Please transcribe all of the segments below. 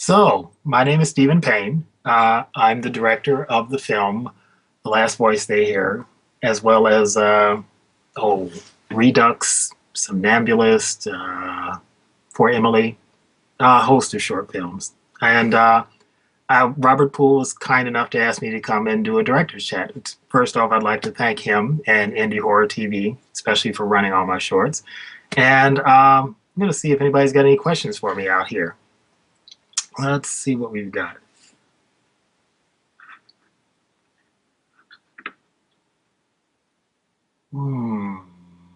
So, my name is Stephen Payne. I'm the director of the film The Last Voice They Hear, as well as oh, Redux, Somnambulist, For Emily, a host of short films. And Robert Poole was kind enough to ask me to come and do a director's chat. First off, I'd like to thank him and Indie Horror TV, especially for running all my shorts. And I'm going to see if anybody's got any questions for me out here. Let's see what we've got.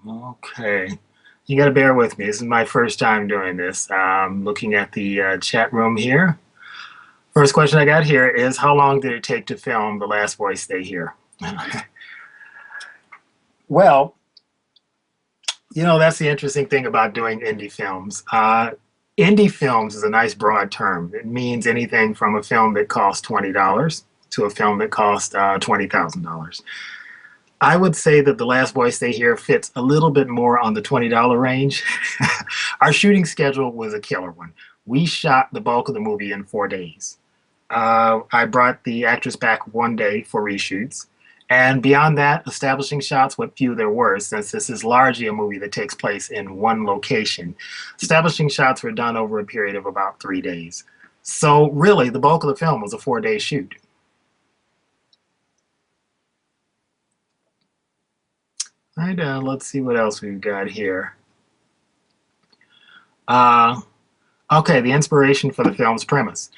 Okay. You got to bear with me. This is my first time doing this. Looking at the chat room here. First question I got here is, how long did it take to film The Last Voice They Hear? Well, that's the interesting thing about doing indie films. Indie films is a nice broad term. It means anything from a film that costs $20 to a film that costs $20,000. I would say that The Last Voice They Hear fits a little bit more on the $20 range. Our shooting schedule was a killer one. We shot the bulk of the movie in 4 days. I brought the actress back one day for reshoots. And beyond that, establishing shots, what few there were, since this is largely a movie that takes place in one location, establishing shots were done over a period of about 3 days. So really, the bulk of the film was a 4-day shoot. All right, let's see what else we've got here. Okay, the inspiration for the film's premise.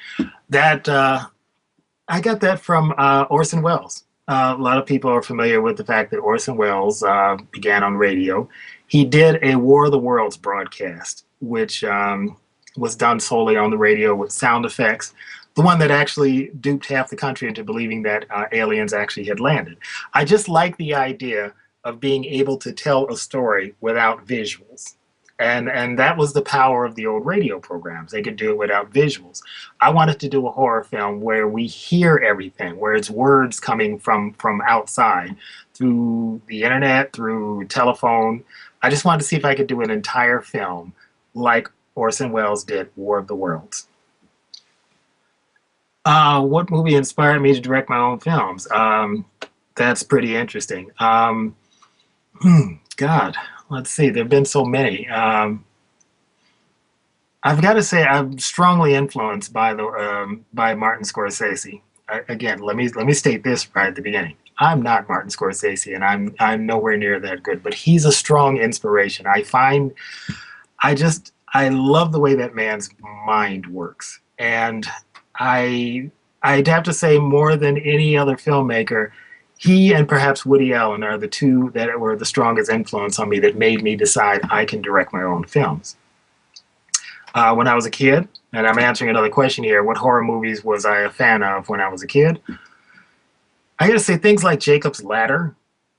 That I got that from Orson Welles. A lot of people are familiar with the fact that Orson Welles began on radio. He did a War of the Worlds broadcast, which was done solely on the radio with sound effects, the one that actually duped half the country into believing that aliens actually had landed. I just like the idea of being able to tell a story without visuals. And that was the power of the old radio programs. They could do it without visuals. I wanted to do a horror film where we hear everything, where it's words coming from outside, through the internet, through telephone. I just wanted to see if I could do an entire film like Orson Welles did War of the Worlds. What movie inspired me to direct my own films? That's pretty interesting. God. Let's see, there have been so many. I've got to say I'm strongly influenced by by Martin Scorsese. Again, let me state this right at the beginning. I'm not Martin Scorsese, and I'm nowhere near that good, but he's a strong inspiration. I love the way that man's mind works. And I'd have to say, more than any other filmmaker, he and perhaps Woody Allen are the two that were the strongest influence on me that made me decide I can direct my own films. When I was a kid, and I'm answering another question here, what horror movies was I a fan of when I was a kid? I gotta say things like Jacob's Ladder.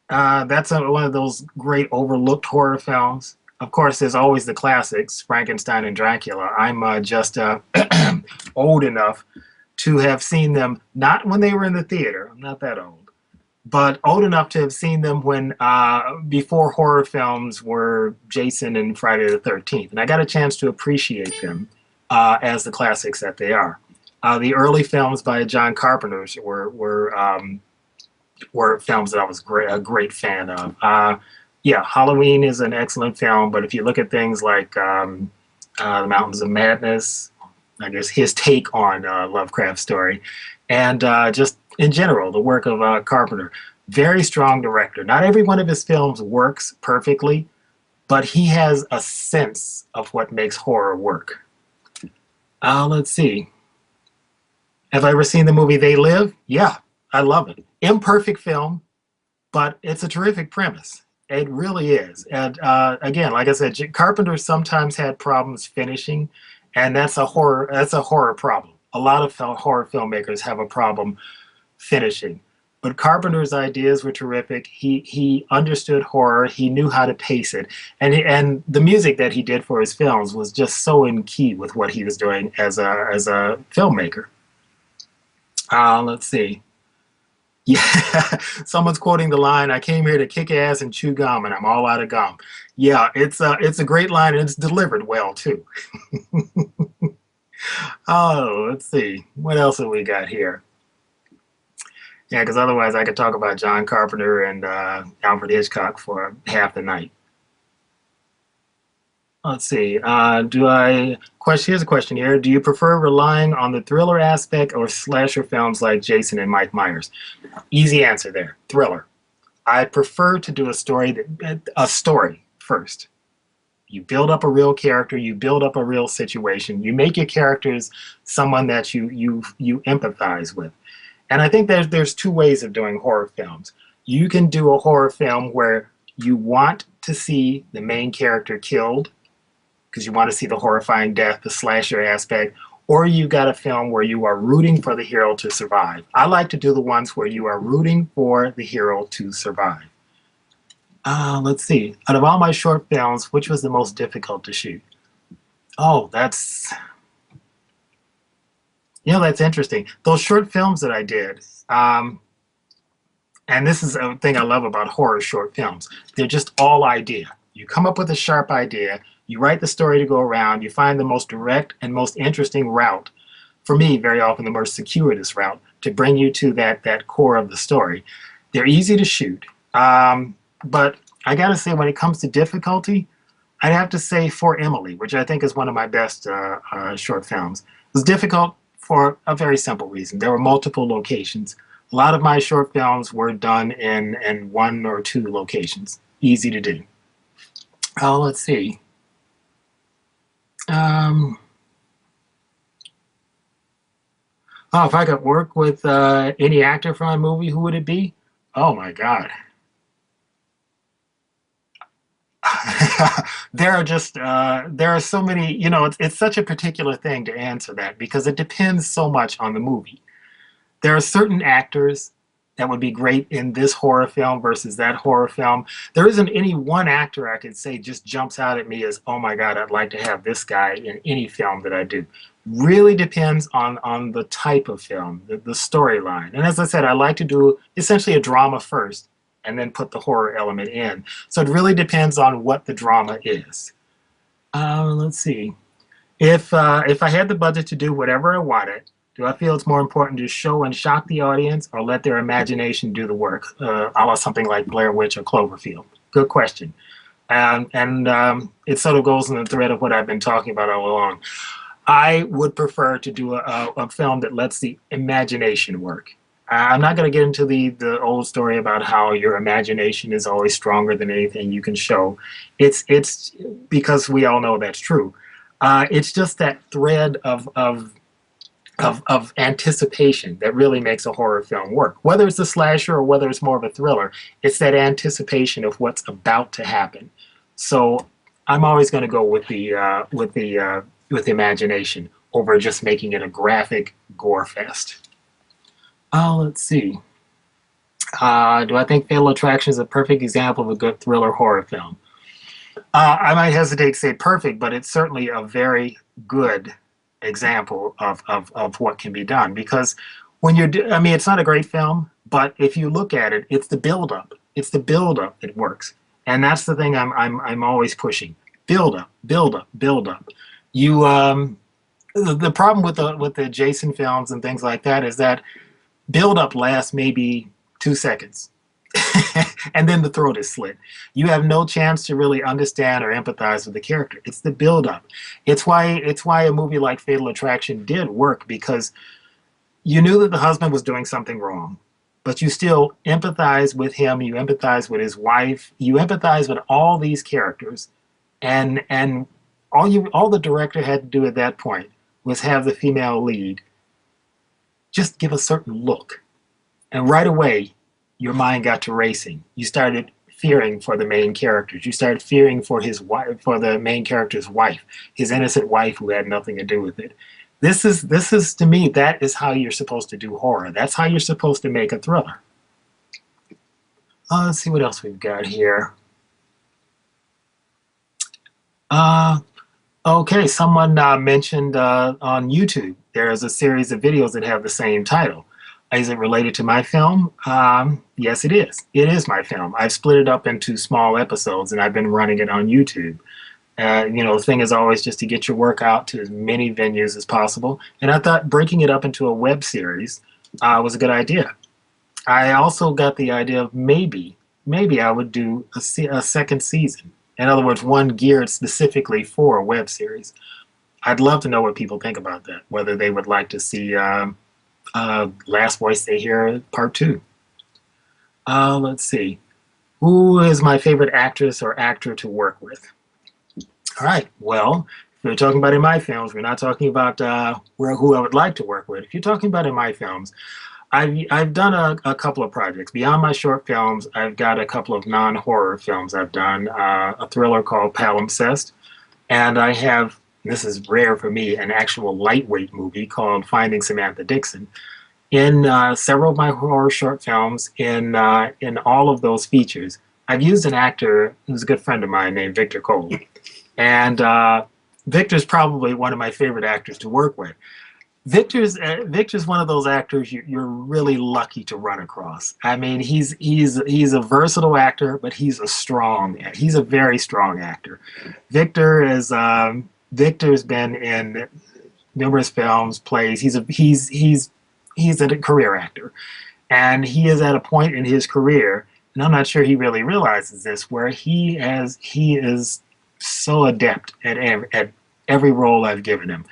That's one of those great overlooked horror films. Of course, there's always the classics, Frankenstein and Dracula. I'm just old enough to have seen them, not when they were in the theater. I'm not that old. But old enough to have seen them when before horror films were Jason and Friday the 13th. And I got a chance to appreciate them as the classics that they are. The early films by John Carpenter were films that I was a great fan of. Yeah, Halloween is an excellent film, but if you look at things like The Mountains of Madness, I guess his take on Lovecraft's story, and just in general, the work of Carpenter. Very strong director. Not every one of his films works perfectly, but he has a sense of what makes horror work. Let's see. Have I ever seen the movie They Live? Yeah, I love it. Imperfect film, but it's a terrific premise. It really is. And again, like I said, Carpenter sometimes had problems finishing, and that's a horror problem. A lot of horror filmmakers have a problem finishing. But Carpenter's ideas were terrific. He understood horror. He knew how to pace it. And the music that he did for his films was just so in key with what he was doing as a filmmaker. Let's see. Yeah, someone's quoting the line, "I came here to kick ass and chew gum, and I'm all out of gum." Yeah, it's a great line, and it's delivered well, too. Oh, let's see. What else have we got here? Yeah, because otherwise I could talk about John Carpenter and Alfred Hitchcock for half the night. Let's see. Here's a question here. Do you prefer relying on the thriller aspect or slasher films like Jason and Mike Myers? Easy answer there. Thriller. I prefer to do a story first. You build up a real character, you build up a real situation, you make your characters someone that you empathize with. And I think there's two ways of doing horror films. You can do a horror film where you want to see the main character killed because you want to see the horrifying death, the slasher aspect, or you got a film where you are rooting for the hero to survive. I like to do the ones where you are rooting for the hero to survive. Let's see. Out of all my short films, which was the most difficult to shoot? Oh, that's interesting. Those short films that I did, and this is a thing I love about horror short films. They're just all idea. You come up with a sharp idea, you write the story to go around, you find the most direct and most interesting route, for me, very often the most circuitous route, to bring you to that core of the story. They're easy to shoot. But I gotta say, when it comes to difficulty, I'd have to say For Emily, which I think is one of my best short films. It was difficult for a very simple reason. There were multiple locations. A lot of my short films were done in one or two locations. Easy to do. Oh, let's see. If I could work with any actor from a movie, who would it be? Oh my God. There are so many, it's such a particular thing to answer that because it depends so much on the movie. There are certain actors that would be great in this horror film versus that horror film. There isn't any one actor I could say just jumps out at me as, oh my God, I'd like to have this guy in any film that I do. Really depends on the type of film, the storyline. And as I said, I like to do essentially a drama first and then put the horror element in. So it really depends on what the drama is. Let's see. If I had the budget to do whatever I wanted, do I feel it's more important to show and shock the audience or let their imagination do the work, a la something like Blair Witch or Cloverfield? Good question. It sort of goes in the thread of what I've been talking about all along. I would prefer to do a film that lets the imagination work. I'm not going to get into the old story about how your imagination is always stronger than anything you can show. It's because we all know that's true. It's just that thread of anticipation that really makes a horror film work. Whether it's a slasher or whether it's more of a thriller, it's that anticipation of what's about to happen. So I'm always going to go with the imagination over just making it a graphic gore fest. Let's see. Do I think Fatal Attraction is a perfect example of a good thriller horror film? I might hesitate to say perfect, but it's certainly a very good example of what can be done. Because when I mean, it's not a great film, but if you look at it, it's the build-up. It's the build-up that works. And that's the thing I'm always pushing. Build up, build up, build up. The problem with the Jason films and things like that is that build up lasts maybe 2 seconds. And then the throat is slit. You have no chance to really understand or empathize with the character. It's the build-up. It's why a movie like Fatal Attraction did work, because you knew that the husband was doing something wrong, but you still empathize with him. You empathize with his wife. You empathize with all these characters, and all the director had to do at that point was have the female lead just give a certain look, and right away your mind got to racing. You started fearing for the main characters. You started fearing for his wife, for the main character's wife, his innocent wife who had nothing to do with it. This is to me, that is how you're supposed to do horror. That's how you're supposed to make a thriller. Let's see what else we've got here. Okay, someone mentioned on YouTube there is a series of videos that have the same title. Is it related to my film? Yes, it is. It is my film. I've split it up into small episodes, and I've been running it on YouTube. The thing is always just to get your work out to as many venues as possible. And I thought breaking it up into a web series was a good idea. I also got the idea of maybe I would do a second season. In other words, one geared specifically for a web series. I'd love to know what people think about that, whether they would like to see Last Voice They Hear Part 2. Let's see. Who is my favorite actress or actor to work with? All right. Well, if we're talking about in my films, we're not talking about who I would like to work with. If you're talking about in my films, I've done a couple of projects. Beyond my short films, I've got a couple of non-horror films. I've done a thriller called Palimpsest, and I have, this is rare for me, an actual lightweight movie called Finding Samantha Dixon. In several of my horror short films, in all of those features, I've used an actor who's a good friend of mine named Victor Cole. And Victor's probably one of my favorite actors to work with. Victor's one of those actors you're really lucky to run across. I mean, he's a versatile actor, but he's a very strong actor. Victor's been in numerous films, plays. He's a career actor, and he is at a point in his career, and I'm not sure he really realizes this, where he is so adept at every role I've given him.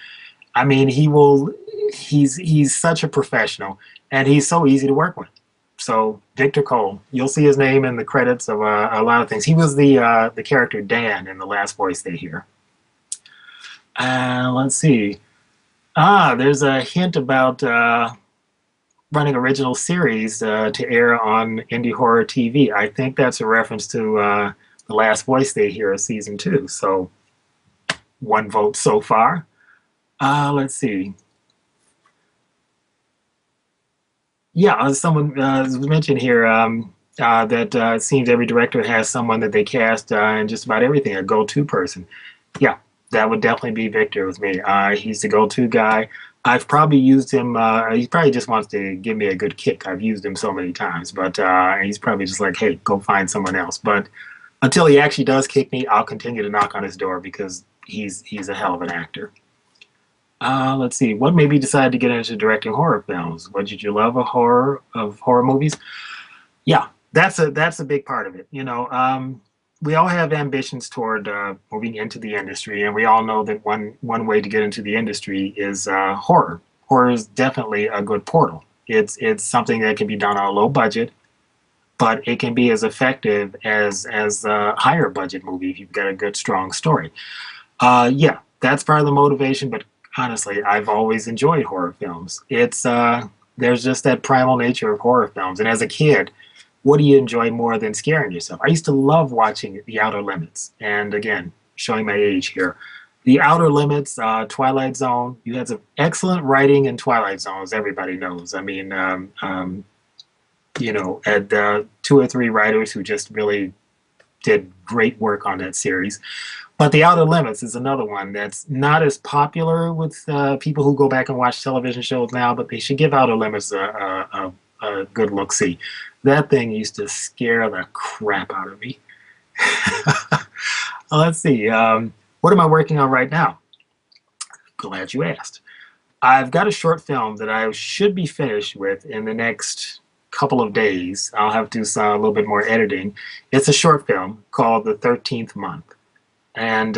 I mean, he's such a professional, and he's so easy to work with. So Victor Cole, you'll see his name in the credits of a lot of things. He was the character Dan in The Last Voice They Hear. Let's see. There's a hint about running original series to air on Indie Horror TV. I think that's a reference to The Last Voice They Hear Season 2. So one vote so far. Let's see. Yeah, someone mentioned here that it seems every director has someone that they cast in just about everything, a go-to person. Yeah, that would definitely be Victor with me. He's the go-to guy. I've probably used him. He probably just wants to give me a good kick. I've used him so many times, but he's probably just like, hey, go find someone else. But until he actually does kick me, I'll continue to knock on his door because he's a hell of an actor. Let's see. What made me decide to get into directing horror films? What did you love of horror movies? Yeah, that's a big part of it. We all have ambitions toward moving into the industry, and we all know that one way to get into the industry is horror. Horror is definitely a good portal. It's something that can be done on a low budget, but it can be as effective as a higher budget movie if you've got a good, strong story. Yeah, that's part of the motivation, but honestly, I've always enjoyed horror films. There's just that primal nature of horror films. And as a kid, what do you enjoy more than scaring yourself? I used to love watching The Outer Limits. And again, showing my age here. The Outer Limits, Twilight Zone, you had some excellent writing in Twilight Zone, as everybody knows. I mean, had 2 or 3 writers who just really did great work on that series. But The Outer Limits is another one that's not as popular with people who go back and watch television shows now, but they should give Outer Limits a good look-see. That thing used to scare the crap out of me. Let's see. What am I working on right now? Glad you asked. I've got a short film that I should be finished with in the next couple of days. I'll have to do a little bit more editing. It's a short film called The 13th Month. And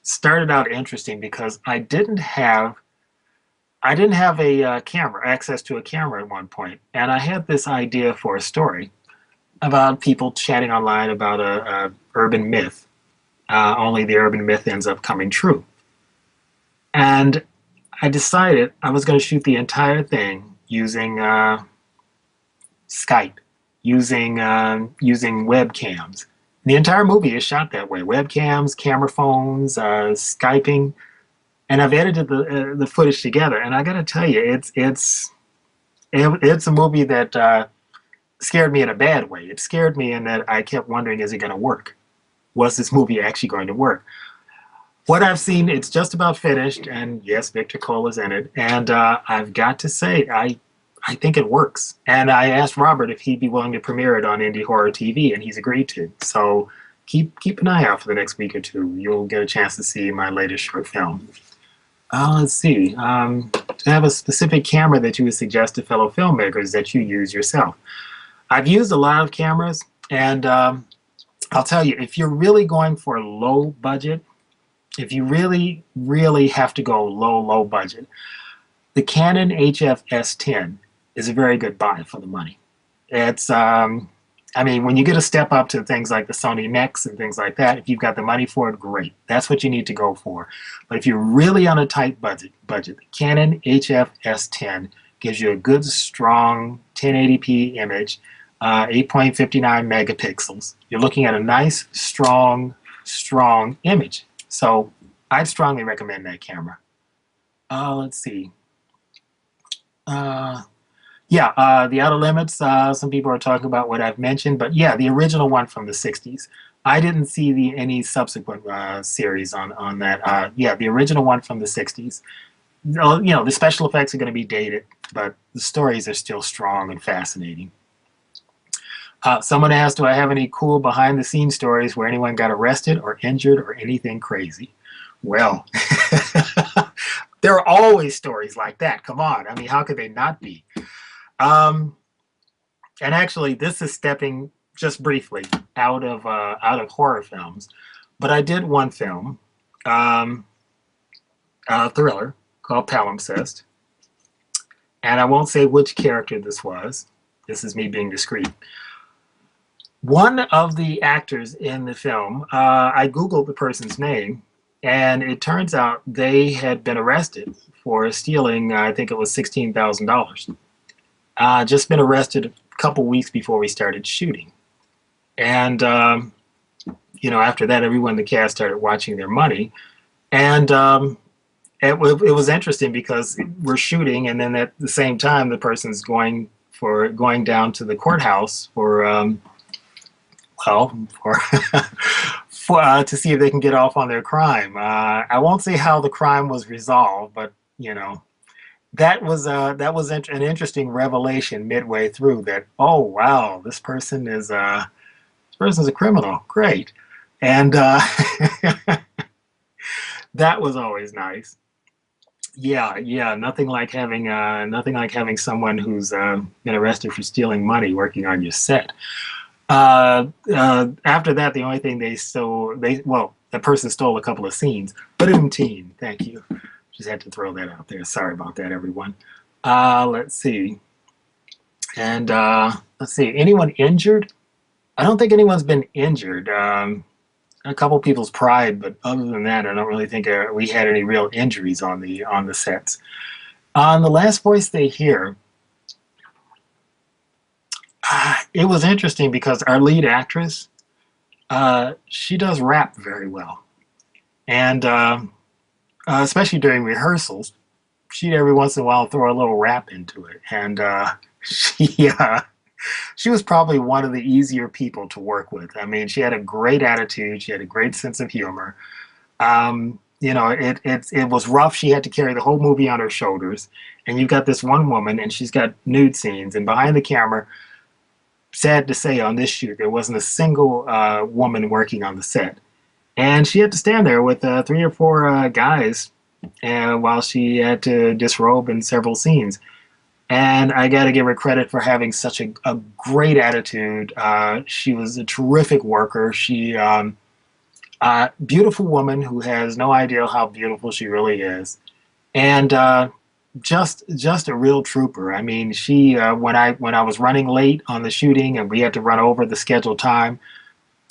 started out interesting because I didn't have a access to a camera at one point, and I had this idea for a story about people chatting online about a urban myth. Only the urban myth ends up coming true, and I decided I was going to shoot the entire thing using Skype, using webcams. The entire movie is shot that way: webcams, camera phones, Skyping, and I've edited the footage together. And I got to tell you, it's a movie that scared me in a bad way. It scared me in that I kept wondering, is it going to work? Was this movie actually going to work? What I've seen, it's just about finished, and yes, Victor Cole is in it. And I've got to say, I think it works. And I asked Robert if he'd be willing to premiere it on Indie Horror TV, and he's agreed to. So keep an eye out for the next week or two. You'll get a chance to see my latest short film. Let's see. To have a specific camera that you would suggest to fellow filmmakers that you use yourself. I've used a lot of cameras, and I'll tell you, if you're really going for low budget, if you really, really have to go low budget, the Canon HF-S10 is a very good buy for the money. It's, I mean, when you get a step up to things like the Sony Nex and things like that, if you've got the money for it, great. That's what you need to go for. But if you're really on a tight budget, the Canon HF-S10 gives you a good, strong 1080p image, 8.59 megapixels. You're looking at a nice, strong image. So I'd strongly recommend that camera. Let's see. Yeah, the Outer Limits, some people are talking about what I've mentioned, but yeah, the original one from the 60s. I didn't see any subsequent series on that. Yeah, the original one from the 60s. You know, the special effects are going to be dated, but the stories are still strong and fascinating. Someone asked, do I have any cool behind-the-scenes stories where anyone got arrested or injured or anything crazy? Well, there are always stories like that. Come on. I mean, how could they not be? And actually, this is stepping just briefly out of horror films, but I did one film, a thriller called Palimpsest, and I won't say which character this was. This is me being discreet. One of the actors in the film, I Googled the person's name, and it turns out they had been arrested for stealing, I think it was $16,000. Just been arrested a couple weeks before we started shooting. And, you know, after that, everyone in the cast started watching their money. And it was interesting because we're shooting, and then at the same time, the person's going down to the courthouse for to see if they can get off on their crime. I won't say how the crime was resolved, but, you know, that was an interesting revelation midway through that, oh wow, this person is a criminal. Great. And that was always nice. Yeah, nothing like having someone who's been arrested for stealing money working on your set. After that, the only thing the person stole a couple of scenes. Teen, thank you. Just had to throw that out there. Sorry about that, everyone. Let's see. And let's see. Anyone injured? I don't think anyone's been injured. A couple people's pride, but other than that, I don't really think we had any real injuries on the sets. On The Last Voice They Hear, it was interesting because our lead actress, she does rap very well, and especially during rehearsals, she'd every once in a while throw a little rap into it, and she was probably one of the easier people to work with. I mean, she had a great attitude, she had a great sense of humor. You know, it was rough. She had to carry the whole movie on her shoulders, and you've got this one woman, and she's got nude scenes, and behind the camera, sad to say, on this shoot, there wasn't a single woman working on the set. And she had to stand there with 3 or 4 guys while she had to disrobe in several scenes. And I got to give her credit for having such a great attitude. She was a terrific worker. She, beautiful woman who has no idea how beautiful she really is. And just a real trooper. I mean, she when I was running late on the shooting and we had to run over the scheduled time,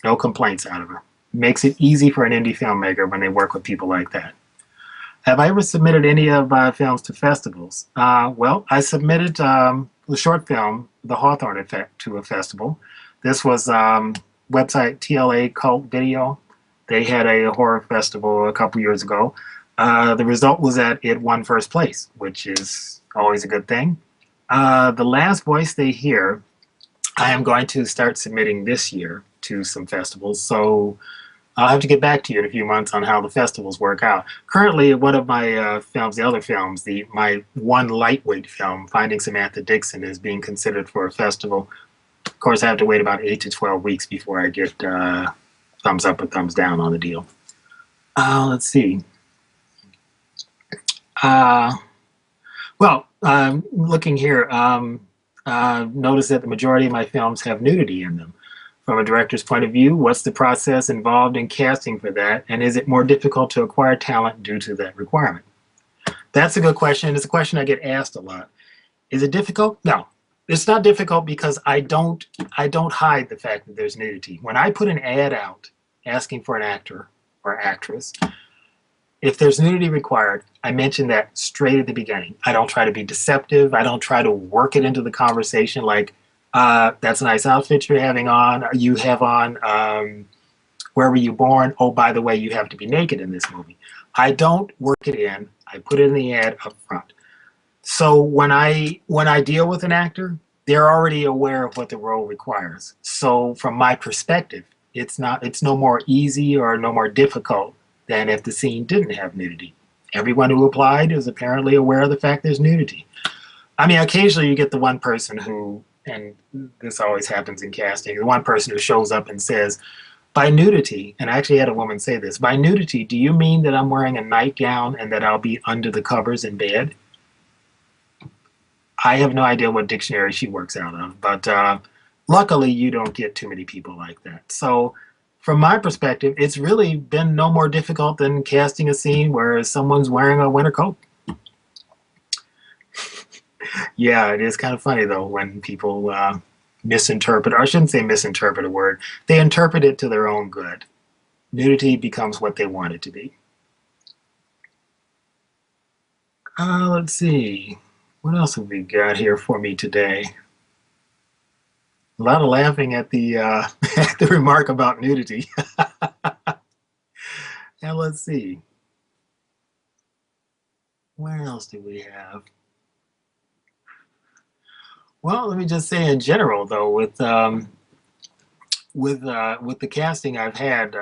no complaints out of her. Makes it easy for an indie filmmaker when they work with people like that. Have I ever submitted any of my films to festivals? Well, I submitted the short film, The Hawthorne Effect, to a festival. This was website TLA Cult Video. They had a horror festival a couple years ago. The result was that it won first place, which is always a good thing. The Last Voice They Hear, I am going to start submitting this year to some festivals, so I'll have to get back to you in a few months on how the festivals work out. Currently, one of my films, the other films, my one lightweight film, Finding Samantha Dixon, is being considered for a festival. Of course, I have to wait about 8 to 12 weeks before I get thumbs up or thumbs down on the deal. Let's see. Uh, looking here, notice that the majority of my films have nudity in them. From a director's point of view, what's the process involved in casting for that, and is it more difficult to acquire talent due to that requirement? That's a good question. It's a question I get asked a lot. Is it difficult? No, it's not difficult because I don't hide the fact that there's nudity. When I put an ad out asking for an actor or actress, if there's nudity required, I mention that straight at the beginning. I don't try to be deceptive. I don't try to work it into the conversation like, that's a nice outfit you're having on. You have on, where were you born? Oh, by the way, you have to be naked in this movie. I don't work it in. I put it in the ad up front. So when I deal with an actor, they're already aware of what the role requires. So from my perspective, it's no more easy or no more difficult than if the scene didn't have nudity. Everyone who applied is apparently aware of the fact there's nudity. I mean, occasionally you get the one person who, and this always happens in casting, the one person who shows up and says, by nudity, and I actually had a woman say this, by nudity, do you mean that I'm wearing a nightgown and that I'll be under the covers in bed? I have no idea what dictionary she works out of, but luckily you don't get too many people like that. So from my perspective, it's really been no more difficult than casting a scene where someone's wearing a winter coat. Yeah, it is kind of funny though when people misinterpret, or I shouldn't say misinterpret a word, they interpret it to their own good. Nudity becomes what they want it to be. Let's see. What else have we got here for me today? A lot of laughing at the at the remark about nudity. Now let's see. Where else do we have? Well, let me just say in general, though, with the casting I've had,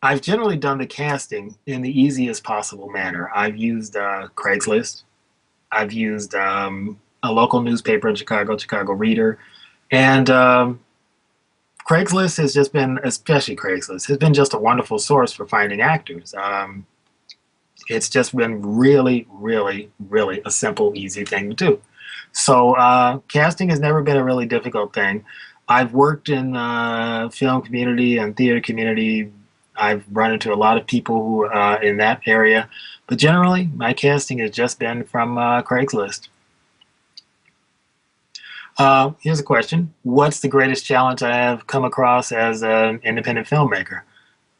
I've generally done the casting in the easiest possible manner. I've used Craigslist. I've used a local newspaper in Chicago, Chicago Reader, and Craigslist has just been, especially Craigslist, has been just a wonderful source for finding actors. It's just been really, really, really a simple, easy thing to do. So casting has never been a really difficult thing. I've worked in the film community and theater community. I've run into a lot of people who in that area, but generally my casting has just been from Craigslist. Here's a question. What's the greatest challenge I have come across as an independent filmmaker?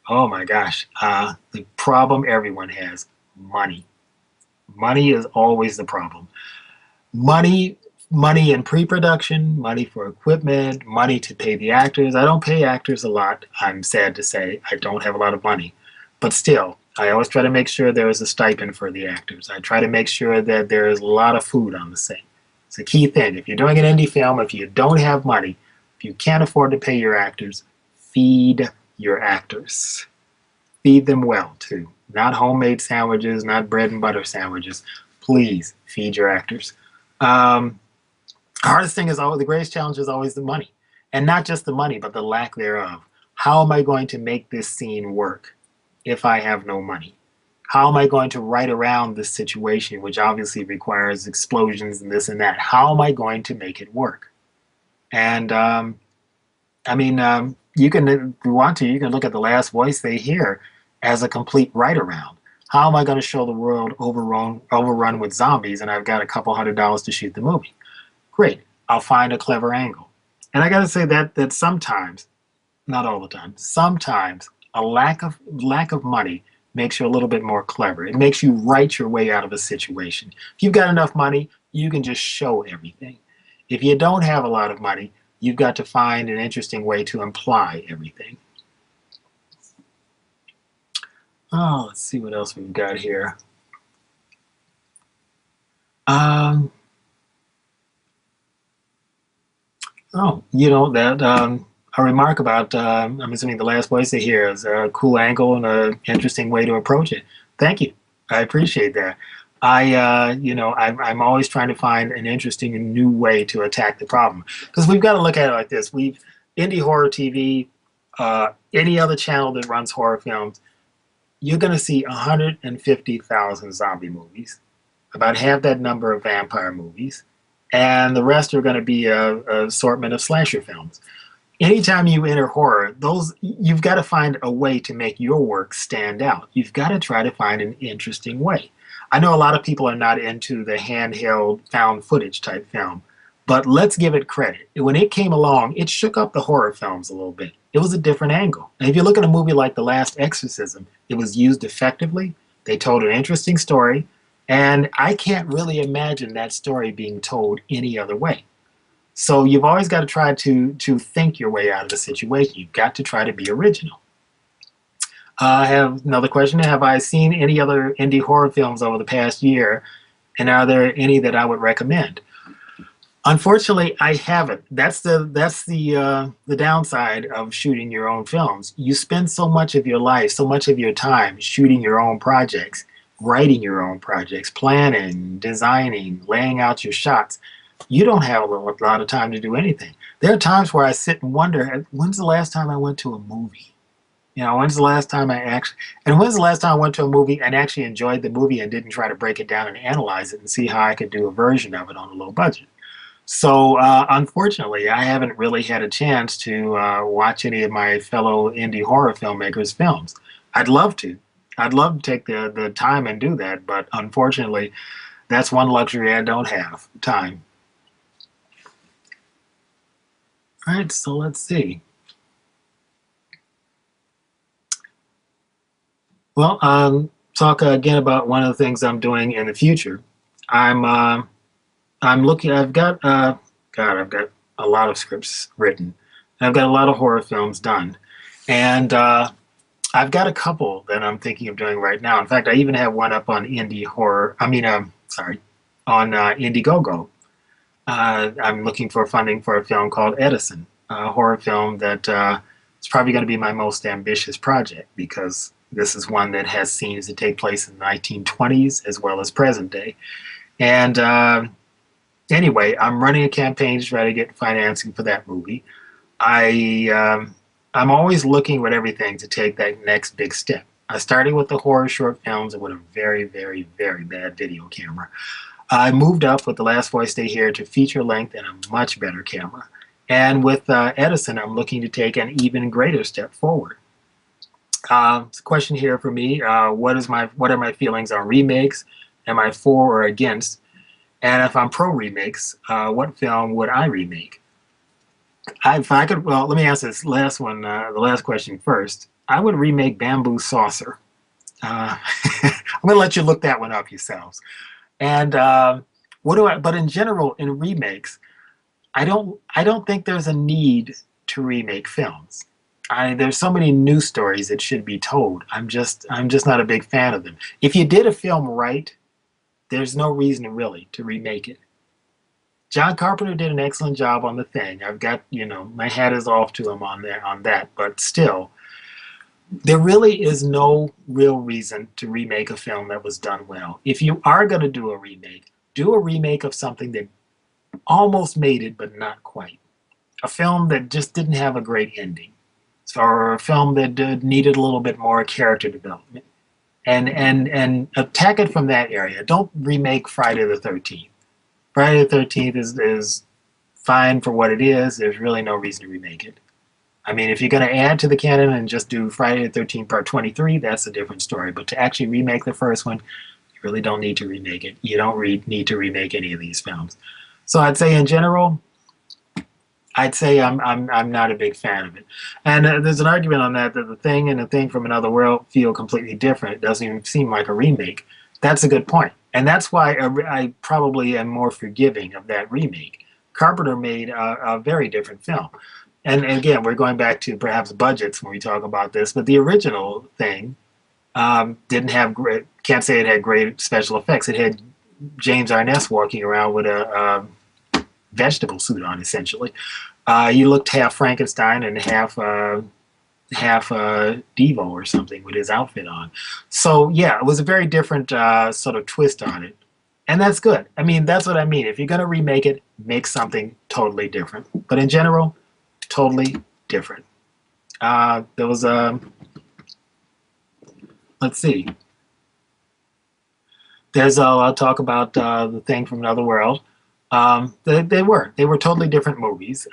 Oh my gosh. The problem everyone has, money. Money is always the problem. Money in pre-production, money for equipment, money to pay the actors. I don't pay actors a lot, I'm sad to say. I don't have a lot of money. But still, I always try to make sure there is a stipend for the actors. I try to make sure that there is a lot of food on the set. It's a key thing. If you're doing an indie film, if you don't have money, if you can't afford to pay your actors, feed your actors. Feed them well, too. Not homemade sandwiches, not bread and butter sandwiches. Please feed your actors. Hardest thing is always, the greatest challenge is always the money. And not just the money, but the lack thereof. How am I going to make this scene work if I have no money? How am I going to write around this situation, which obviously requires explosions and this and that? How am I going to make it work? And you can, if you want to, you can look at The Last Voice They Hear as a complete write around. How am I going to show the world overrun with zombies and I've got a couple $100 to shoot the movie? Great, I'll find a clever angle. And I got to say that sometimes, not all the time, sometimes a lack of money makes you a little bit more clever. It makes you write your way out of a situation. If you've got enough money, you can just show everything. If you don't have a lot of money, you've got to find an interesting way to imply everything. Oh, let's see what else we've got here. A remark about, I'm assuming The Last Voice They Hear is a cool angle and an interesting way to approach it. Thank you. I appreciate that. I'm always trying to find an interesting and new way to attack the problem. Because we've got to look at it like this. Indie horror TV, any other channel that runs horror films, you're going to see 150,000 zombie movies, about half that number of vampire movies, and the rest are going to be a assortment of slasher films. Anytime you enter horror, those you've got to find a way to make your work stand out. You've got to try to find an interesting way. I know a lot of people are not into the handheld found footage type film, but let's give it credit. When it came along, it shook up the horror films a little bit. It was a different angle. And if you look at a movie like The Last Exorcism, it was used effectively. They told an interesting story, and I can't really imagine that story being told any other way. So you've always got to try to think your way out of the situation. You've got to try to be original. I have another question. Have I seen any other indie horror films over the past year? And are there any that I would recommend? Unfortunately, I haven't. That's the downside of shooting your own films. You spend so much of your life, so much of your time shooting your own projects, writing your own projects, planning, designing, laying out your shots. You don't have a lot of time to do anything. There are times where I sit and wonder, when's the last time I went to a movie? You know, when's the last time when's the last time I went to a movie and actually enjoyed the movie and didn't try to break it down and analyze it and see how I could do a version of it on a low budget? So, unfortunately, I haven't really had a chance to watch any of my fellow indie horror filmmakers' films. I'd love to. I'd love to take the time and do that, but unfortunately, that's one luxury I don't have, time. All right, so let's see. Well, talk again about one of the things I'm doing in the future. I'm looking. I've got God. I've got a lot of scripts written. I've got a lot of horror films done, and I've got a couple that I'm thinking of doing right now. In fact, I even have one up on Indie Horror. Sorry, on Indiegogo. I'm looking for funding for a film called Edison, a horror film that is probably going to be my most ambitious project because this is one that has scenes that take place in the 1920s as well as present day. And anyway, I'm running a campaign to try to get financing for that movie. I'm always looking with everything to take that next big step. I started with the horror short films and with a very, very, very bad video camera. I moved up with The Last Voice Stay Here to feature length and a much better camera. And with Edison, I'm looking to take an even greater step forward. It's a question here for me. What are my feelings on remakes? Am I for or against? And if I'm pro remakes, what film would I remake? If I could, well, let me answer this last one, the last question first. I would remake Bamboo Saucer. I'm going to let you look that one up yourselves. And but in general, in remakes, I don't think there's a need to remake films. There's so many new stories that should be told. I'm just not a big fan of them. If you did a film right, there's no reason really to remake it. John Carpenter did an excellent job on The Thing. I've got, my hat is off to him on that, but still, there really is no real reason to remake a film that was done well. If you are going to do a remake of something that almost made it, but not quite. A film that just didn't have a great ending. Or a film that needed a little bit more character development. And attack it from that area. Don't remake Friday the 13th. Friday the 13th is fine for what it is. There's really no reason to remake it. I mean, if you're going to add to the canon and just do Friday the 13th Part 23, that's a different story. But to actually remake the first one, you really don't need to remake it. You don't need to remake any of these films. So I'd say in general, I'm not a big fan of it. And there's an argument on that The Thing and The Thing from Another World feel completely different. It doesn't even seem like a remake. That's a good point. And that's why I probably am more forgiving of that remake. Carpenter made a very different film. And again, we're going back to perhaps budgets when we talk about this, but the original Thing didn't have can't say it had great special effects. It had James Arness walking around with a vegetable suit on, essentially. He looked half Frankenstein and half Devo or something with his outfit on. So yeah, it was a very different sort of twist on it. And that's good. I mean, that's what I mean. If you're going to remake it, make something totally different. But in general, totally different. There was a, let's see, there's I'll talk about the thing from another world. They were totally different movies.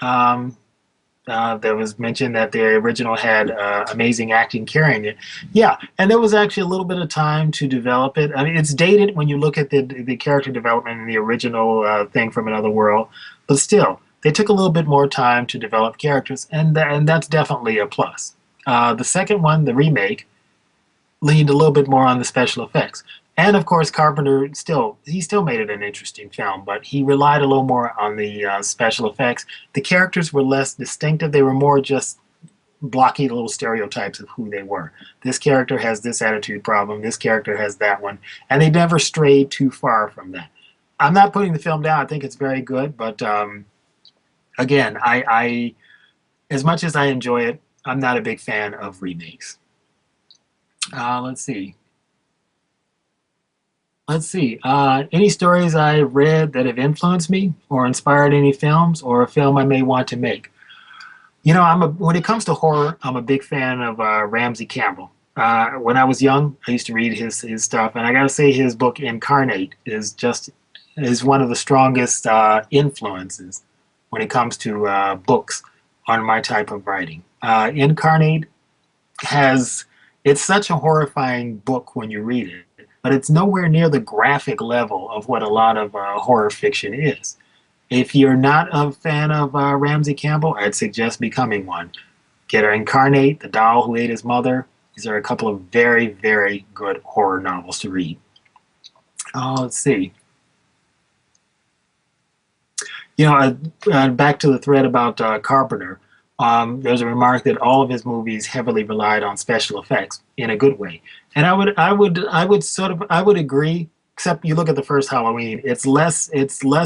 There was mentioned that the original had amazing acting carrying it. Yeah, and there was actually a little bit of time to develop it. I mean, it's dated when you look at the character development in the original thing from another world, but still, they took a little bit more time to develop characters, and that's definitely a plus. The second one, the remake, leaned a little bit more on the special effects. And of course, Carpenter still made it an interesting film, but he relied a little more on the special effects. The characters were less distinctive; they were more just blocky little stereotypes of who they were. This character has this attitude problem. This character has that one, and they never strayed too far from that. I'm not putting the film down. I think it's very good, but again, I as much as I enjoy it, I'm not a big fan of remakes. Let's see. Let's see. Any stories I've read that have influenced me or inspired any films or a film I may want to make? You know, when it comes to horror, I'm a big fan of Ramsey Campbell. When I was young, I used to read his stuff, and I got to say, his book Incarnate is one of the strongest influences when it comes to books on my type of writing. Incarnate has it's such a horrifying book when you read it, but it's nowhere near the graphic level of what a lot of horror fiction is. If you're not a fan of Ramsey Campbell, I'd suggest becoming one. Get Incarnate, The Doll Who Ate His Mother. These are a couple of very, very good horror novels to read. Let's see. You know, back to the thread about Carpenter. There's a remark that all of his movies heavily relied on special effects in a good way, and I would agree. Except you look at the first Halloween, it's less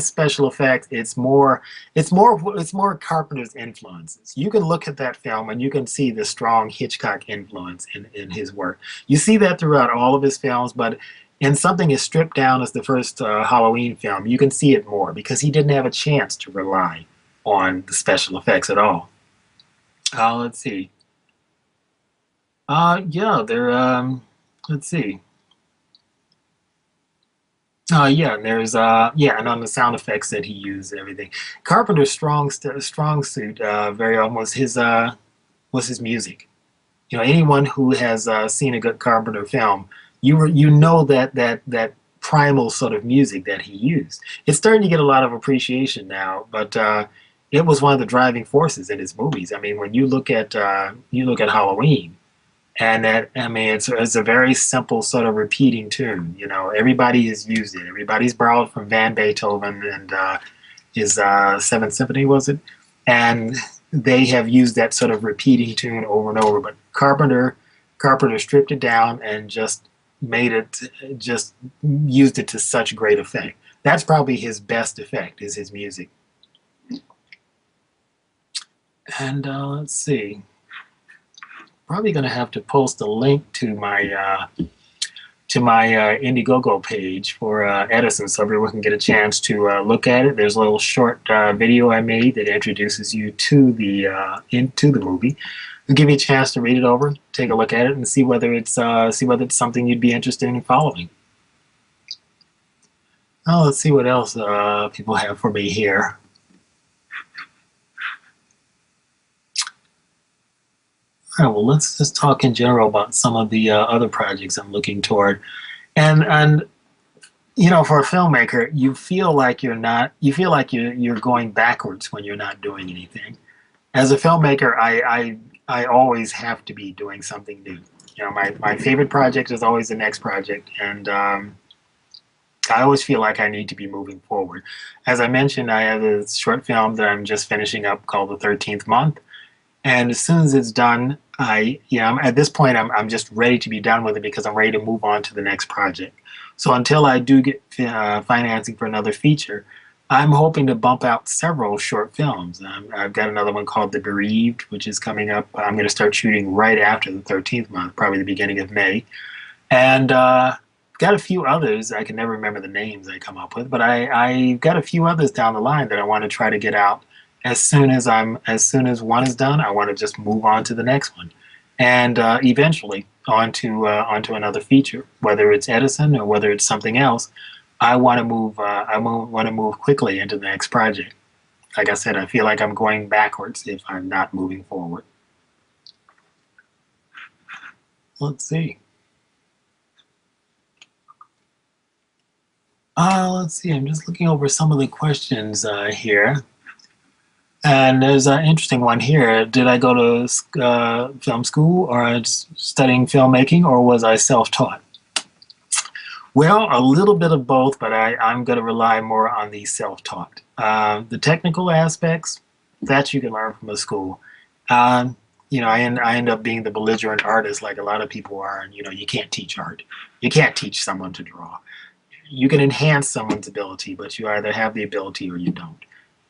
special effects. It's more Carpenter's influences. You can look at that film and you can see the strong Hitchcock influence in his work. You see that throughout all of his films, but in something as stripped down as the first Halloween film, you can see it more because he didn't have a chance to rely on the special effects at all. Let's see. Yeah, they're let's see. Yeah, and there's yeah, and on the sound effects that he used, everything. Carpenter's strong suit, very almost his was his music. You know, anyone who has seen a good Carpenter film, you know that primal sort of music that he used. It's starting to get a lot of appreciation now, but it was one of the driving forces in his movies. I mean, when you look at Halloween, and that I mean, it's a very simple sort of repeating tune. You know, everybody has used it. Everybody's borrowed from Van Beethoven and his Seventh Symphony, was it? And they have used that sort of repeating tune over and over. But Carpenter stripped it down and just made it, just used it to such great effect. That's probably his best effect is his music. And let's see. Probably going to have to post a link to my Indiegogo page for Edison, so everyone can get a chance to look at it. There's a little short video I made that introduces you to the into the movie. It'll give you a chance to read it over, take a look at it, and see whether it's something you'd be interested in following. Oh, let's see what else people have for me here. All right, well, let's just talk in general about some of the other projects I'm looking toward. And you know, for a filmmaker, you feel like you're going backwards when you're not doing anything. As a filmmaker, I always have to be doing something new. You know, my favorite project is always the next project, and I always feel like I need to be moving forward. As I mentioned, I have a short film that I'm just finishing up called The 13th Month. And as soon as it's done, at this point, I'm just ready to be done with it because I'm ready to move on to the next project. So until I do get financing for another feature, I'm hoping to bump out several short films. I've got another one called The Bereaved, which is coming up. I'm going to start shooting right after the 13th month, probably the beginning of May. And got a few others. I can never remember the names I come up with, but I got a few others down the line that I want to try to get out as soon as one is done, I want to just move on to the next one, and eventually onto another feature, whether it's Edison or whether it's something else. I want to move quickly into the next project. Like I said, I feel like I'm going backwards if I'm not moving forward. Let's see. Let's see. I'm just looking over some of the questions here. And there's an interesting one here. Did I go to film school or studying filmmaking, or was I self-taught? Well, a little bit of both, but I'm going to rely more on the self-taught. The technical aspects, that you can learn from a school. I end up being the belligerent artist like a lot of people are, and you can't teach art. You can't teach someone to draw. You can enhance someone's ability, but you either have the ability or you don't.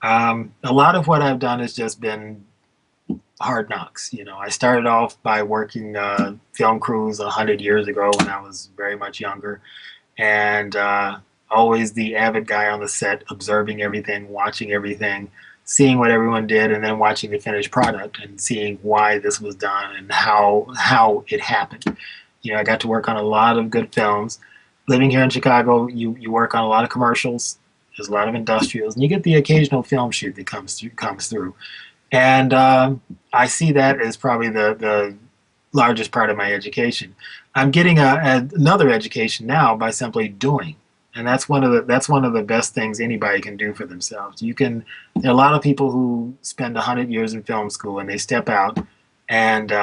A lot of what I've done has just been hard knocks. I started off by working film crews 100 years ago when I was very much younger, and always the avid guy on the set, observing everything, watching everything, seeing what everyone did, and then watching the finished product and seeing why this was done and how it happened. I got to work on a lot of good films. Living here in Chicago, you work on a lot of commercials. There's a lot of industrials, and you get the occasional film shoot that comes through. And I see that as probably the largest part of my education. I'm getting another education now by simply doing, and that's one of the best things anybody can do for themselves. There are a lot of people who spend 100 years in film school and they step out, and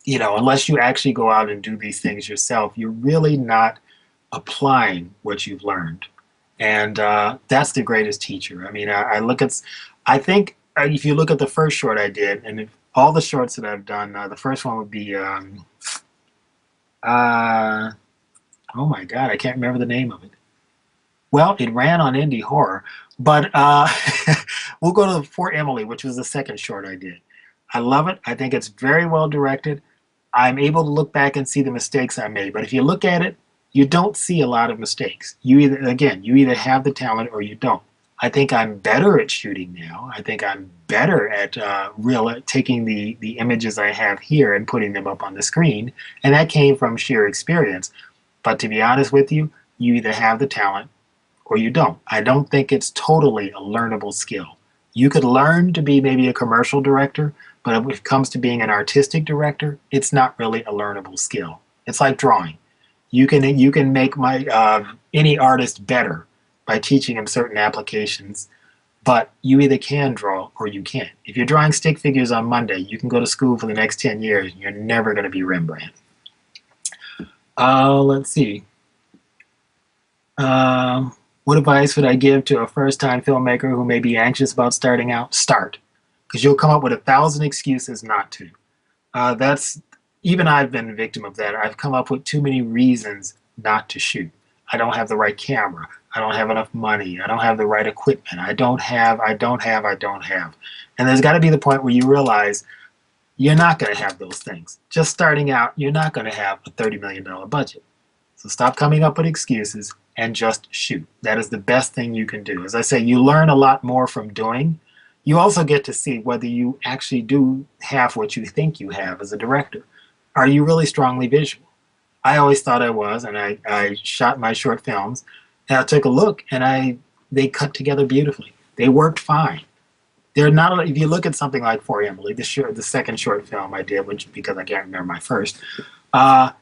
unless you actually go out and do these things yourself, you're really not applying what you've learned. And that's the greatest teacher. I mean, I think if you look at the first short I did, and all the shorts that I've done, the first one would be, oh my God, I can't remember the name of it. Well, it ran on Indie Horror, but we'll go to For Emily, which was the second short I did. I love it. I think it's very well directed. I'm able to look back and see the mistakes I made, but if you look at it, you don't see a lot of mistakes. You either have the talent or you don't. I think I'm better at shooting now. I think I'm better at taking the images I have here and putting them up on the screen, and that came from sheer experience. But to be honest with you, you either have the talent or you don't. I don't think it's totally a learnable skill. You could learn to be maybe a commercial director, but if it comes to being an artistic director, it's not really a learnable skill. It's like drawing. You can make any artist better by teaching him certain applications, but you either can draw or you can't. If you're drawing stick figures on Monday, you can go to school for the next 10 years. You're never going to be Rembrandt. Let's see. What advice would I give to a first-time filmmaker who may be anxious about starting out? Start, because you'll come up with 1,000 excuses not to. Even I've been a victim of that. I've come up with too many reasons not to shoot. I don't have the right camera. I don't have enough money. I don't have the right equipment. I don't have. And there's got to be the point where you realize you're not going to have those things. Just starting out, you're not going to have a $30 million budget. So stop coming up with excuses and just shoot. That is the best thing you can do. As I say, you learn a lot more from doing. You also get to see whether you actually do have what you think you have as a director. Are you really strongly visual? I always thought I was, and I shot my short films, and I took a look, and they cut together beautifully. They worked fine. They're not. If you look at something like For Emily, the second short film I did, because I can't remember my first, there's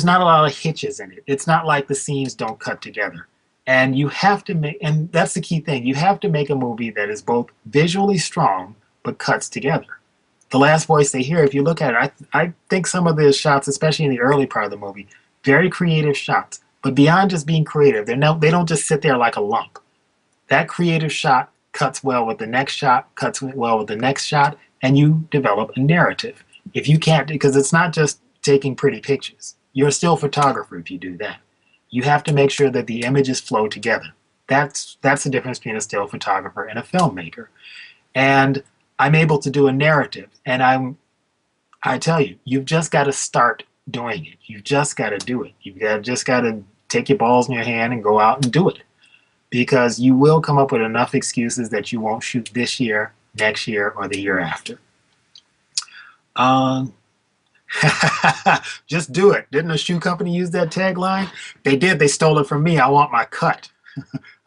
not a lot of hitches in it. It's not like the scenes don't cut together, and you have to make, and that's the key thing. You have to make a movie that is both visually strong but cuts together. The Last Voice They Hear, if you look at it, I think some of the shots, especially in the early part of the movie, very creative shots. But beyond just being creative, they don't just sit there like a lump. That creative shot cuts well with the next shot, cuts well with the next shot, and you develop a narrative. If you can't, because it's not just taking pretty pictures. You're a still photographer if you do that. You have to make sure that the images flow together. That's the difference between a still photographer and a filmmaker. And I'm able to do a narrative, and I tell you, you've just got to start doing it. You've just got to do it. Just got to take your balls in your hand and go out and do it. because you will come up with enough excuses that you won't shoot this year, next year, or the year after. Um, just do it. Didn't a shoe company use that tagline? They did. They stole it from me. I want my cut.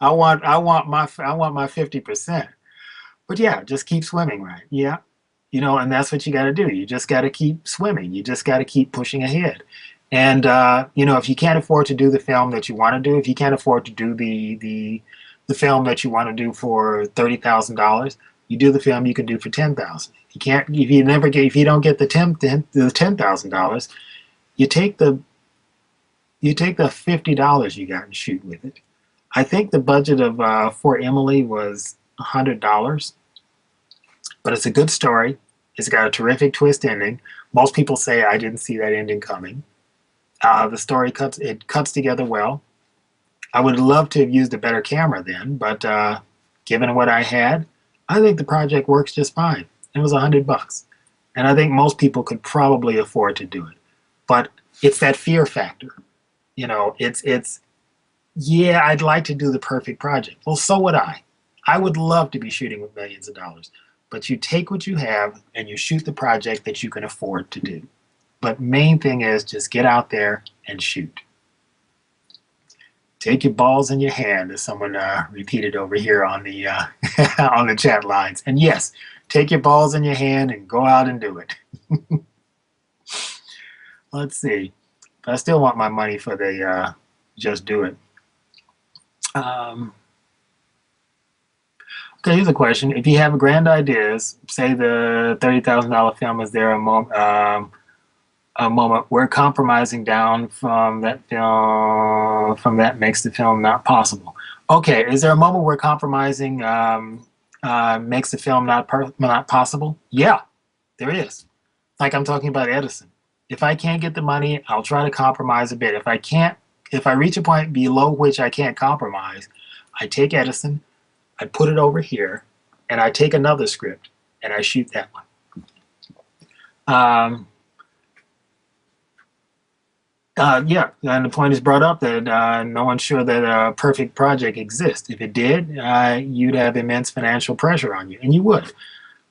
I want my 50%. But yeah, just keep swimming, right? Yeah. And that's what you got to do. You just got to keep swimming. You just got to keep pushing ahead. And if you can't afford to do the film that you want to do, if you can't afford to do the film that you want to do for $30,000, you do the film you can do for $10,000. You can't if you don't get the $10,000, you take the $50 you got and shoot with it. I think the budget of for Emily was $100, but it's a good story. It's got a terrific twist ending. Most people say I didn't see that ending coming. The story cuts together well. I would love to have used a better camera then, but given what I had, I think the project works just fine. It was $100, and I think most people could probably afford to do it. But it's that fear factor. It's yeah, I'd like to do the perfect project. Well, so would I. I would love to be shooting with millions of dollars. But you take what you have and you shoot the project that you can afford to do. But main thing is just get out there and shoot. Take your balls in your hand, as someone repeated over here on the on the chat lines. And yes, take your balls in your hand and go out and do it. Let's see. But I still want my money for the just do it. Okay, here's a question. If you have grand ideas, say the $30,000 film, is there a moment where compromising down from that makes the film not possible? Okay, is there a moment where compromising makes the film not possible? Yeah, there is. Like I'm talking about Edison. If I can't get the money, I'll try to compromise a bit. If I reach a point below which I can't compromise, I take Edison, I put it over here, and I take another script and I shoot that one. Yeah, and the point is brought up that no one's sure that a perfect project exists. If it did, you'd have immense financial pressure on you, and you would.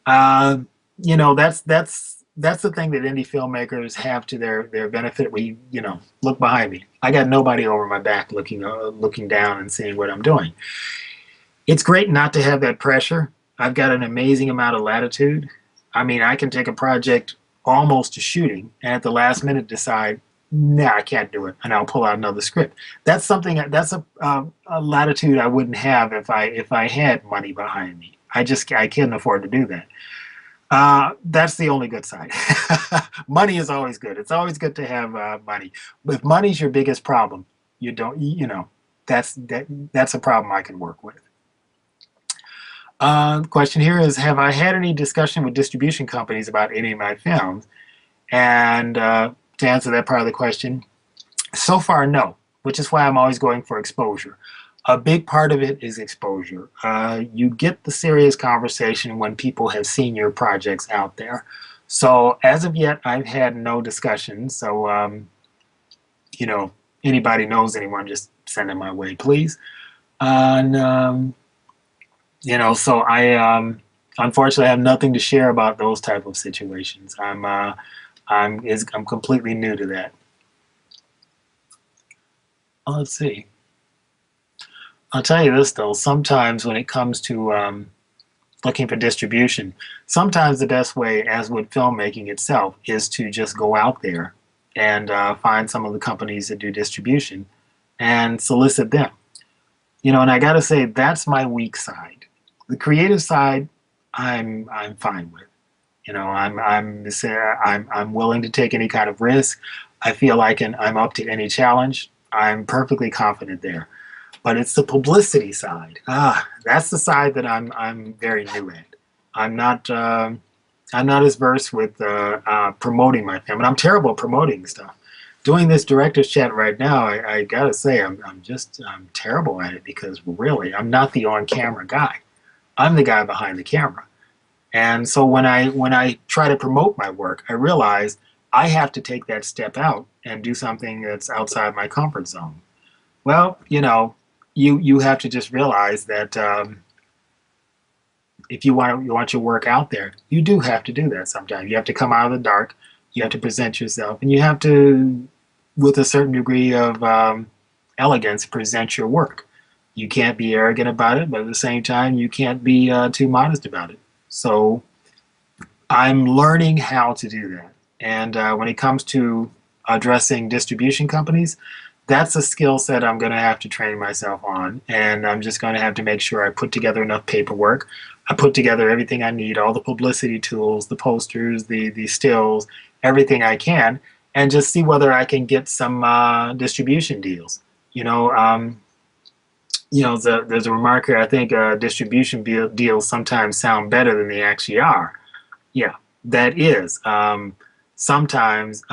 That's the thing that indie filmmakers have to their benefit. Look behind me. I got nobody over my back looking down and seeing what I'm doing. It's great not to have that pressure. I've got an amazing amount of latitude. I mean, I can take a project almost to shooting, and at the last minute decide, nah, I can't do it, and I'll pull out another script. That's a latitude I wouldn't have if I had money behind me. I couldn't afford to do that. That's the only good side. Money is always good. It's always good to have money. But if money's your biggest problem, that's a problem I can work with. The question here is, have I had any discussion with distribution companies about any of my films? And to answer that part of the question, so far no, which is why I'm always going for exposure. A big part of it is exposure. You get the serious conversation when people have seen your projects out there. So as of yet, I've had no discussions. So, anybody knows anyone, just send them my way, please. And, so I unfortunately have nothing to share about those type of situations. I'm completely new to that. Let's see. I'll tell you this though, sometimes when it comes to looking for distribution, sometimes the best way, as with filmmaking itself, is to just go out there and find some of the companies that do distribution and solicit them. And I gotta say, that's my weak side. The creative side, I'm fine with. I'm willing to take any kind of risk. I feel like I'm up to any challenge. I'm perfectly confident there. But it's the publicity side. That's the side that I'm very new at. I'm not as versed with promoting my film, and I'm terrible at promoting stuff. Doing this director's chat right now, I gotta say I'm terrible at it, because really I'm not the on-camera guy. I'm the guy behind the camera. And so when I try to promote my work, I realize I have to take that step out and do something that's outside my comfort zone. Well, you have to just realize that if you want your work out there, you do have to do that sometimes. You have to come out of the dark. You have to present yourself, and you have to, with a certain degree of elegance, present your work. You can't be arrogant about it, but at the same time, you can't be too modest about it. So I'm learning how to do that. And when it comes to addressing distribution companies, that's a skill set I'm going to have to train myself on. And I'm just going to have to make sure I put together enough paperwork. I put together everything I need, all the publicity tools, the posters, the stills, everything I can, and just see whether I can get some distribution deals. You know, there's a remark here. I think distribution deals sometimes sound better than they actually are. Yeah, that is. Sometimes,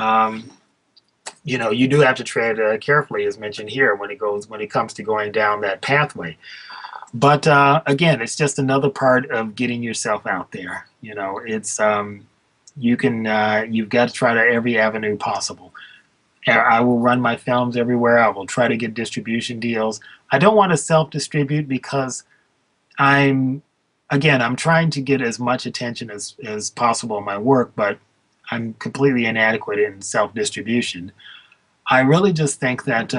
you do have to tread carefully, as mentioned here, when it comes to going down that pathway. But again, it's just another part of getting yourself out there. It's you've got to try to every avenue possible. I will run my films everywhere. I will try to get distribution deals. I don't want to self-distribute because I'm I'm trying to get as much attention as possible in my work, but I'm completely inadequate in self-distribution. I really just think that,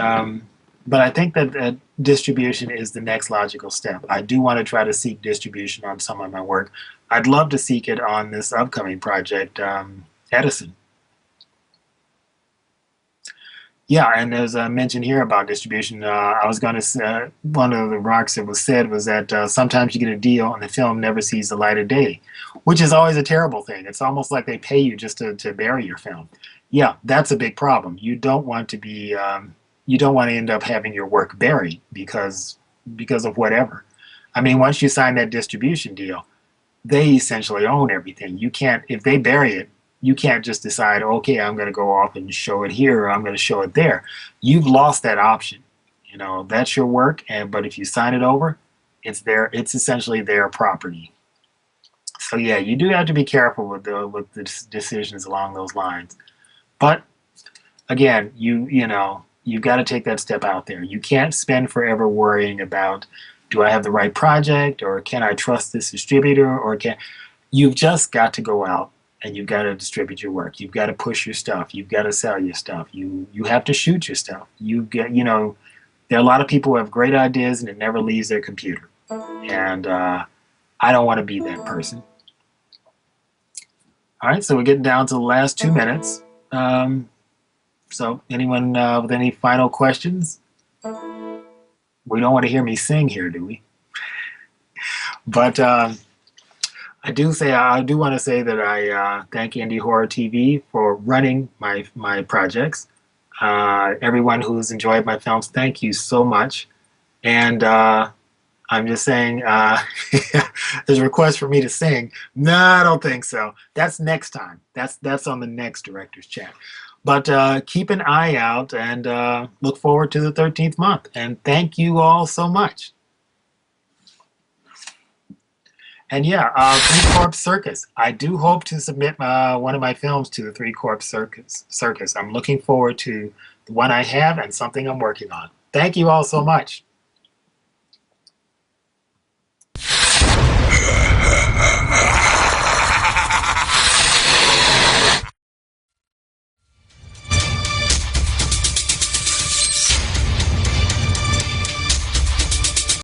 but I think that distribution is the next logical step. I do want to try to seek distribution on some of my work. I'd love to seek it on this upcoming project, Edison. Yeah, and as I mentioned here about distribution, I was going to say, one of the remarks that was said was that sometimes you get a deal and the film never sees the light of day, which is always a terrible thing. It's almost like they pay you just to bury your film. Yeah, that's a big problem. You don't want to end up having your work buried because of whatever. I mean, once you sign that distribution deal, they essentially own everything. You can't, if they bury it, you can't just decide, okay, I'm going to go off and show it here or I'm going to show it there. You've lost that option. That's your work, but if you sign it over, it's essentially their property. So yeah, you do have to be careful with the decisions along those lines. But again, you've got to take that step out there. You can't spend forever worrying about, do I have the right project, or can I trust this distributor, or can you've just got to go out and you've got to distribute your work. You've got to push your stuff. You've got to sell your stuff. You have to shoot your stuff. There are a lot of people who have great ideas and it never leaves their computer. And I don't want to be that person. All right, so we're getting down to the last 2 minutes. So anyone with any final questions? We don't want to hear me sing here, do we? But I do want to say that I thank Indie Horror TV for running my projects. Everyone who's enjoyed my films, thank you so much. And I'm just saying, there's a request for me to sing. No, I don't think so. That's next time. That's on the next director's chat. But keep an eye out and look forward to the 13th month. And thank you all so much. And yeah, Three Corpse Circus. I do hope to submit one of my films to the Three Corpse Circus. I'm looking forward to the one I have and something I'm working on. Thank you all so much.